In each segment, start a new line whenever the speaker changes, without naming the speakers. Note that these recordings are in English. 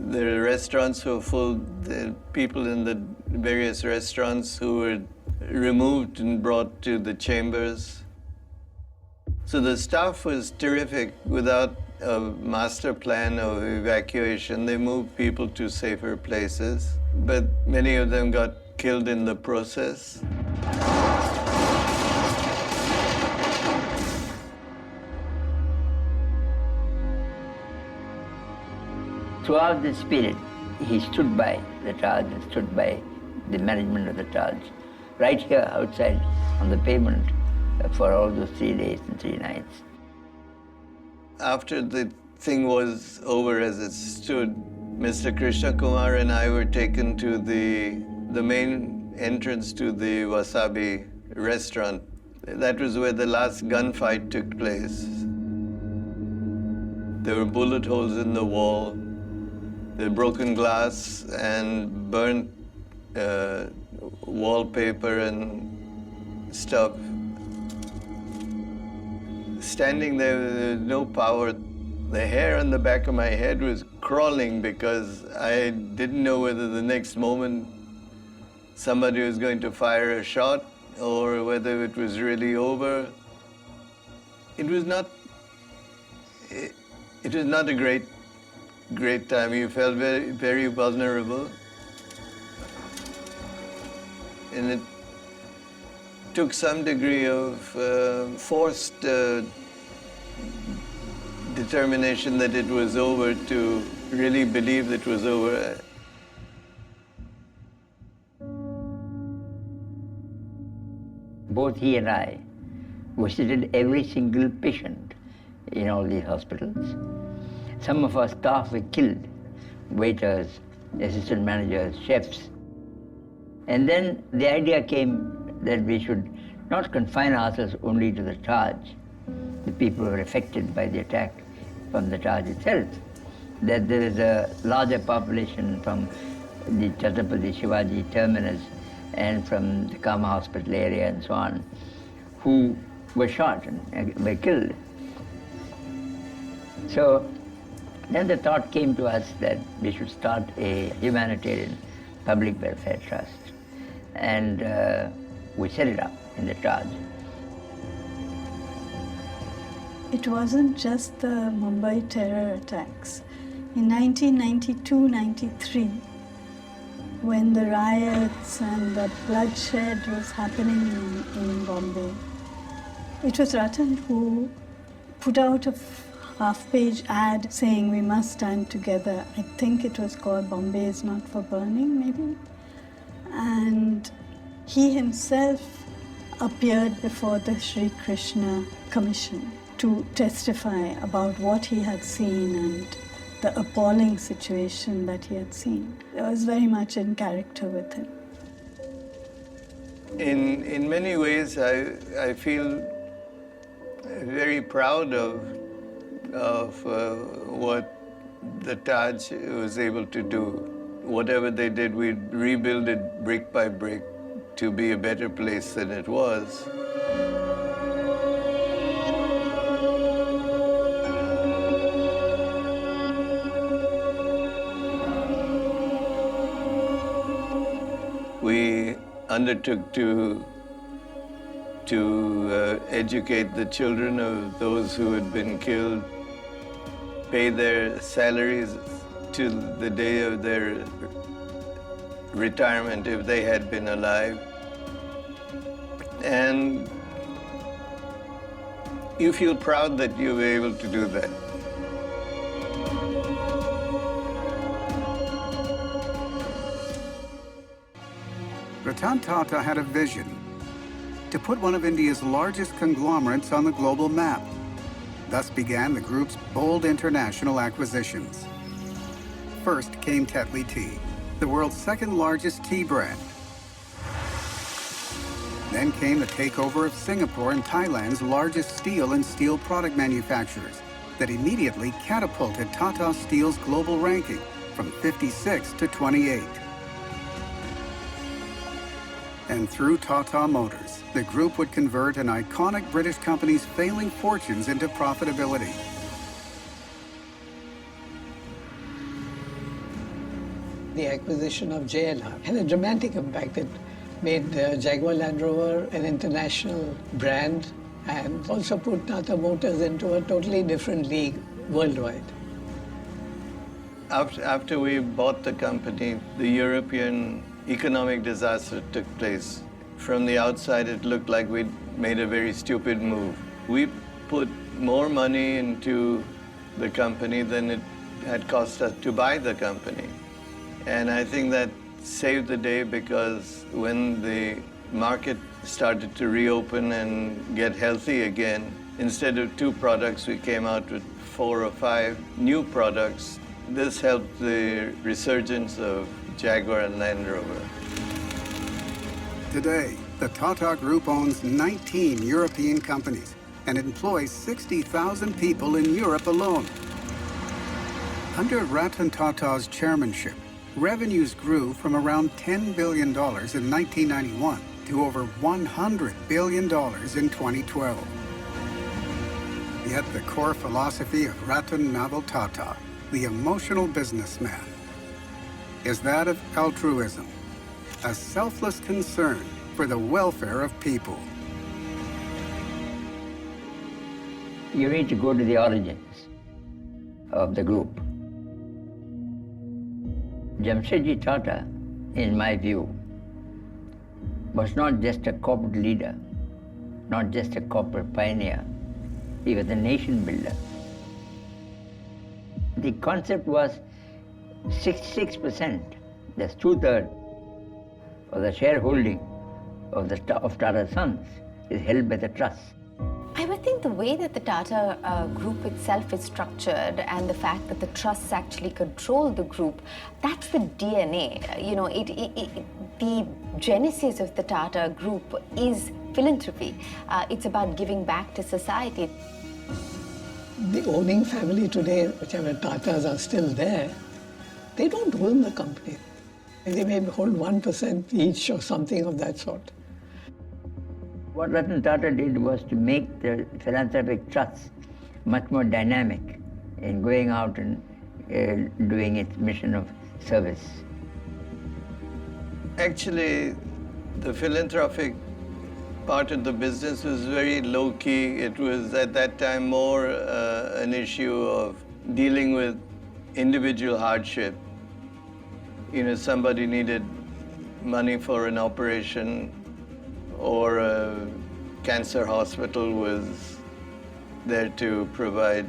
The restaurants were full. The people in the various restaurants who were removed and brought to the chambers. So the staff was terrific. Without a master plan of evacuation, they moved people to safer places, but many of them got killed in the process.
Throughout this period, he stood by the Taj and stood by the management of the Taj, right here outside on the pavement for all those 3 days and 3 nights.
After the thing was over as it stood, Mr. Krishna Kumar and I were taken to the main entrance to the Wasabi restaurant. That was where the last gunfight took place. There were bullet holes in the wall, the broken glass and burnt wallpaper and stuff. Standing there with no power, the hair on the back of my head was crawling because I didn't know whether the next moment somebody was going to fire a shot or whether it was really over. It was not a great time. You felt very, very vulnerable. And it took some degree of forced determination that it was over to really believe that it was over.
Both he and I visited every single patient in all these hospitals. Some of our staff were killed, waiters, assistant managers, chefs. And then the idea came that we should not confine ourselves only to the Taj, the people who were affected by the attack from the Taj itself, that there is a larger population from the Chhatrapati Shivaji terminus and from the Kama hospital area and so on, who were shot and were killed. So then the thought came to us that we should start a humanitarian public welfare trust. And we set it up in the Taj.
It wasn't just the Mumbai terror attacks. In 1992-93, when the riots and the bloodshed was happening in Bombay, it was Ratan who put out a half-page ad saying we must stand together. I think it was called Bombay is Not for Burning, maybe. And he himself appeared before the Sri Krishna Commission to testify about what he had seen and the appalling situation that he had seen. It was very much in character with him.
In many ways, I feel very proud of what the Taj was able to do. Whatever they did, we rebuilt it brick by brick to be a better place than it was. We undertook to educate the children of those who had been killed, pay their salaries to the day of their retirement if they had been alive. And you feel proud that you were able to do that.
Ratan Tata had a vision to put one of India's largest conglomerates on the global map. Thus began the group's bold international acquisitions. First came Tetley Tea, the world's second largest tea brand. Then came the takeover of Singapore and Thailand's largest steel and steel product manufacturers that immediately catapulted Tata Steel's global ranking from 56 to 28. And through Tata Motors, the group would convert an iconic British company's failing fortunes into profitability.
The acquisition of JLR had a dramatic impact. It made Jaguar Land Rover an international brand and also put Tata Motors into a totally different league worldwide.
After we bought the company, the European economic disaster took place. From the outside, it looked like we'd made a very stupid move. We put more money into the company than it had cost us to buy the company. And I think that saved the day, because when the market started to reopen and get healthy again, instead of 2 products, we came out with 4 or 5 new products. This helped the resurgence of Jaguar and Land Rover.
Today, the Tata Group owns 19 European companies and employs 60,000 people in Europe alone. Under Ratan Tata's chairmanship, revenues grew from around $10 billion in 1991 to over $100 billion in 2012. Yet the core philosophy of Ratan Tata, the emotional businessman, is that of altruism, a selfless concern for the welfare of people.
You need to go to the origins of the group. Jamshedji Tata, in my view, was not just a corporate leader, not just a corporate pioneer, he was a nation builder. The concept was 66%, that's 2/3 of the shareholding of Tata Sons is held by the trust.
I would think the way that the Tata Group itself is structured and the fact that the trusts actually control the group, that's the DNA. You know, the genesis of the Tata Group is philanthropy. It's about giving back to society.
The owning family today, whichever Tatas are still there, they don't own the company. They may hold 1% each or something of that sort.
What Ratan Tata did was to make the philanthropic trust much more dynamic in going out and doing its mission of service.
Actually, the philanthropic part of the business was very low-key. It was at that time more an issue of dealing with individual hardship. You know, somebody needed money for an operation, or a cancer hospital was there to provide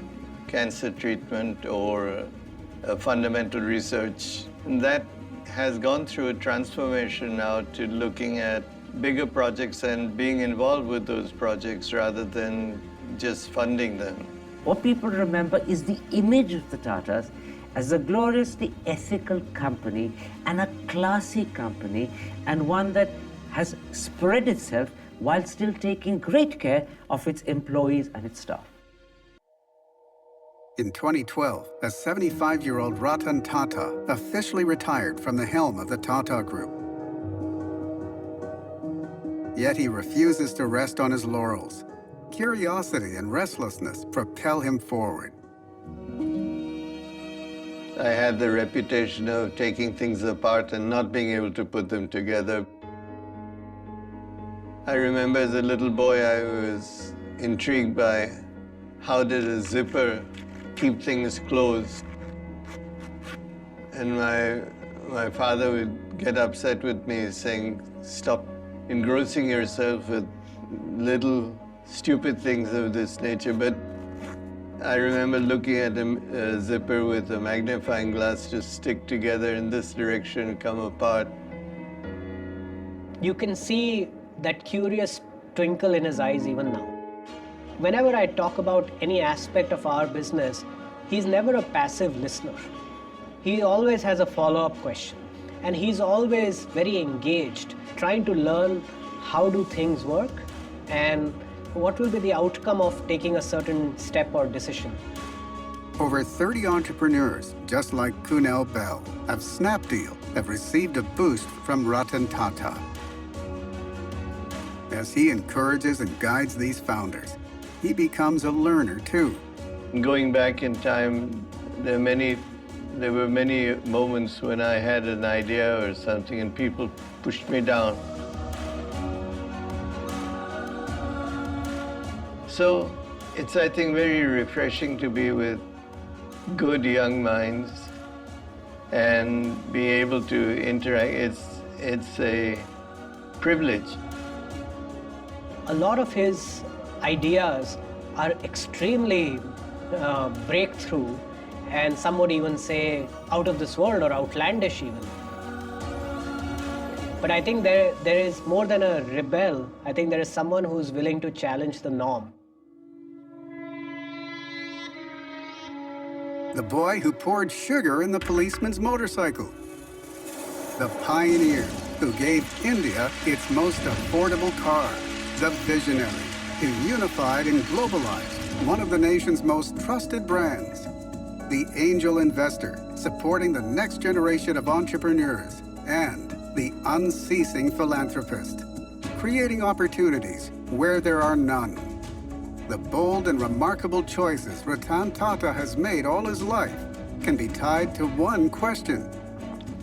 cancer treatment or fundamental research. And that has gone through a transformation now to looking at bigger projects and being involved with those projects rather than just funding them.
What people remember is the image of the Tatas as a gloriously ethical company and a classy company, and one that has spread itself while still taking great care of its employees and its staff.
In 2012, a 75-year-old Ratan Tata officially retired from the helm of the Tata Group. Yet he refuses to rest on his laurels. Curiosity and restlessness propel him forward.
I had the reputation of taking things apart and not being able to put them together. I remember as a little boy, I was intrigued by how did a zipper keep things closed. And my father would get upset with me saying, stop engrossing yourself with little stupid things of this nature. But I remember looking at a zipper with a magnifying glass to stick together in this direction, come apart.
You can see that curious twinkle in his eyes even now. Whenever I talk about any aspect of our business, he's never a passive listener. He always has a follow-up question, and he's always very engaged, trying to learn how do things work and what will be the outcome of taking a certain step or decision.
Over 30 entrepreneurs, just like Kunal Bell, of Snapdeal, have received a boost from Ratan Tata. As he encourages and guides these founders, he becomes a learner too.
Going back in time, there are many there were many moments when I had an idea or something and people pushed me down. So it's, I think, very refreshing to be with good young minds and be able to interact. It's a privilege.
A lot of his ideas are extremely breakthrough, and some would even say out of this world or outlandish even. But I think there is more than a rebel. I think there is someone who's willing to challenge the norm.
The boy who poured sugar in the policeman's motorcycle. The pioneer who gave India its most affordable car. The visionary who unified and globalized one of the nation's most trusted brands. The angel investor supporting the next generation of entrepreneurs. And the unceasing philanthropist, creating opportunities where there are none. The bold and remarkable choices Ratan Tata has made all his life can be tied to one question.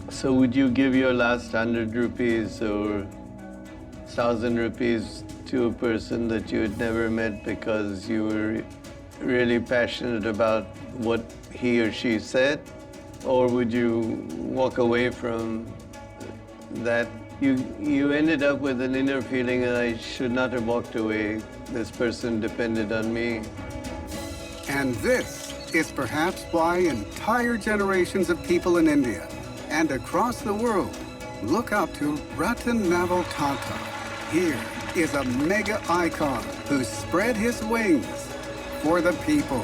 So would you give your last 100 rupees or 1,000 rupees to a person that you had never met because you were really passionate about what he or she said? Or would you walk away from that? You ended up with an inner feeling that I should not have walked away. This person depended on me.
And this is perhaps why entire generations of people in India and across the world look up to Ratan Tata. Here is a mega icon who spread his wings for the people.